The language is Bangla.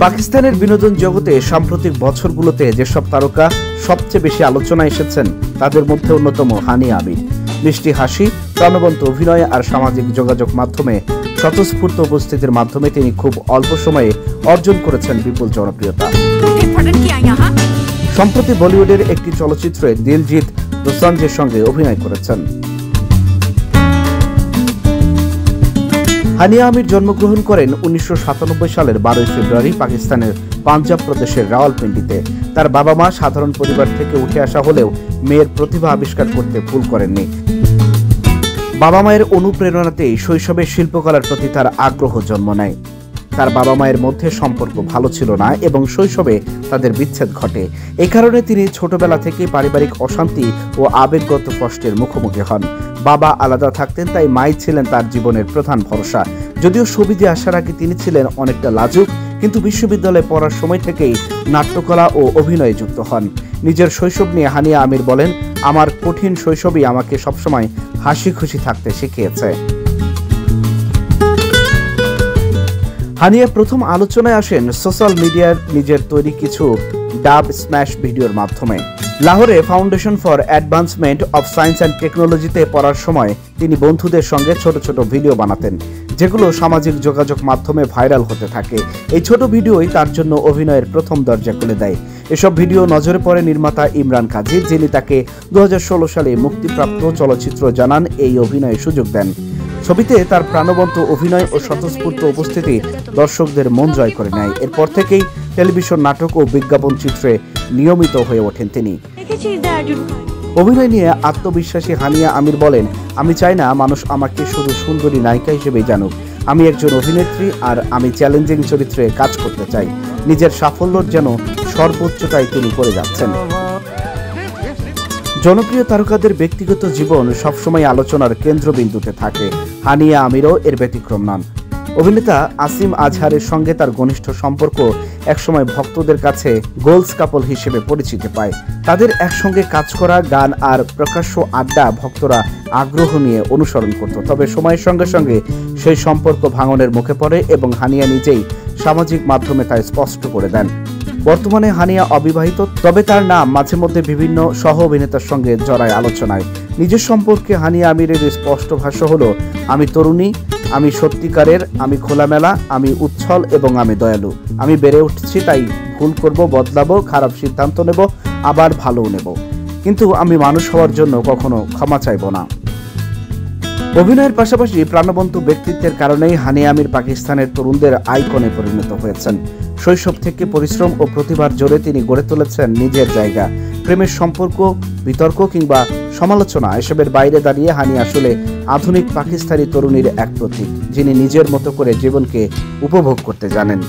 পাকিস্তানের বিনোদন জগতে সাম্প্রতিক বছরগুলোতে যেসব তারকা সবচেয়ে বেশি আলোচনায় এসেছেন তাদের মধ্যে অন্যতম হানিয়া আমির। মিষ্টি হাসি, প্রাণবন্ত অভিনয় আর সামাজিক যোগাযোগ মাধ্যমে স্বতঃস্ফূর্ত উপস্থিতির মাধ্যমে তিনি খুব অল্প সময়ে অর্জন করেছেন বিপুল জনপ্রিয়তা। সম্প্রতি বলিউডের একটি চলচ্চিত্রে দিলজিৎ দোসাঞ্জের সঙ্গে অভিনয় করেছেন। হানিয়া আমির জন্মগ্রহণ করেন 1997 সালের 12 ফেব্রুয়ারি পাকিস্তানের পাঞ্জাব প্রদেশের রাওয়ালপিন্ডিতে। তার বাবা মা সাধারণ পরিবার থেকে উঠে আসা হলেও মেয়ের প্রতিভা আবিষ্কার করতে ভুল করেননি। বাবা মায়ের অনুপ্রেরণাতেই শৈশবে শিল্পকলার প্রতি তার আগ্রহ জন্ম নেয়। তার বাবা মায়ের মধ্যে সম্পর্ক ভালো ছিল না এবং শৈশবে তাদের বিচ্ছেদ ঘটে। এই কারণে তিনি ছোটবেলা থেকেই পারিবারিক অশান্তি ও আবেগগত কষ্টের মুখোমুখি হন। বাবা আলাদা থাকতেন, তাই মাই ছিলেন তার জীবনের প্রধান ভরসা। যদিও সবিজে আসার আগে তিনি ছিলেন অনেকটা লাজুক, কিন্তু বিশ্ববিদ্যালয়ে পড়ার সময় থেকেই নাট্যকলা ও অভিনয়ে যুক্ত হন। নিজের শৈশব নিয়ে হানিয়া আমির বলেন, আমার কঠিন শৈশবই আমাকে সবসময় হাসি খুশি থাকতে শিখিয়েছে। হানিয়া প্রথম আলোচনায় আসেন সোশ্যাল মিডিয়ার নিজের তৈরি কিছু ডাব স্ম্যাশ ভিডিওর মাধ্যমে। লাহোরে foundation for advancement of science and টেকনোলজিতে পড়ার সময় তিনি বন্ধুদের সঙ্গে ছোট ছোট ভিডিও বানাতেন, যেগুলো সামাজিক যোগাযোগ মাধ্যমে ভাইরাল হতে থাকে। এই ছোট ভিডিওই তার জন্য অভিনয়ের প্রথম দরজা খুলে দেয়। এসব ভিডিও নজরে পড়ে নির্মাতা ইমরান কাজী, যিনি তাকে 2016 সালে মুক্তিপ্রাপ্ত চলচ্চিত্র জানান এই অভিনয়ের সুযোগ দেন। ছবিতে তার প্রাণবন্ত অভিনয় ও স্বতঃস্ফূর্ত উপস্থিতি দর্শকদের মন জয় করে নেয়। এরপর থেকেই টেলিভিশন, নাটক ও বিজ্ঞাপন চিত্রে নিয়মিত হয়ে ওঠেন তিনি। অভিনয় নিয়ে আত্মবিশ্বাসী হানিয়া আমির বলেন, আমি চাই না মানুষ আমাকে শুধু সুন্দরী নায়িকা হিসেবেই জানুক। আমি একজন অভিনেত্রী আর আমি চ্যালেঞ্জিং চরিত্রে কাজ করতে চাই। নিজের সাফল্যর যেন সর্বোচ্চটাই তিনি করে যাচ্ছেন। জনপ্রিয় তারকাদের ব্যক্তিগত জীবন সবসময় আলোচনার কেন্দ্রবিন্দুতে থাকে। হানিয়া আমিরও এর ব্যতিক্রম নন। অভিনেতা আসিম আজহারের সঙ্গে তার ঘনিষ্ঠ সম্পর্ক একসময় ভক্তদের কাছে গোলস কাপল হিসেবে পরিচিতি পায়। তাদের একসঙ্গে কাজ করা, গান আর প্রকাশ্য আড্ডা ভক্তরা আগ্রহ নিয়ে অনুসরণ করত। তবে সময়ের সঙ্গে সঙ্গে সেই সম্পর্ক ভাঙনের মুখে পড়ে এবং হানিয়া নিজেই সামাজিক মাধ্যমে তা স্পষ্ট করে দেন। বর্তমানে হানিয়া অবিবাহিত, তবে তার নাম মাঝে মধ্যে বিভিন্ন সহ অভিনেতার সঙ্গে জড়ায় আলোচনায়। নিজের সম্পর্কে হানিয়া আমিরের স্পষ্ট ভাষ্য হলো, আমি তরুণী, আমি সত্যিকারের, আমি খোলামেলা, আমি উচ্ছল এবং আমি দয়ালু। আমি বেড়ে উঠছি, তাই ভুল করব, বদলাবো, খারাপ সিদ্ধান্ত নেব, আবার ভালোও নেব, কিন্তু আমি মানুষ হওয়ার জন্য কখনো ক্ষমা চাইব না। অভিনয়ের পাশাপাশি প্রাণবন্ত ব্যক্তিত্বের কারণেই হানিয়া আমির পাকিস্তানের তরুণদের আইকনে পরিণত হয়েছেন। শৈশব থেকে পরিশ্রম ও প্রতিভার জোরে তিনি গড়ে তুলেছেন নিজের জায়গা। প্রেমের সম্পর্ক, বিতর্ক কিংবা সমালোচনা এসবের বাইরে দাঁড়িয়ে হানিয়া আসলে আধুনিক পাকিস্তানি তরুণীর এক প্রতীক, যিনি নিজের মতো করে জীবনকে উপভোগ করতে জানেন।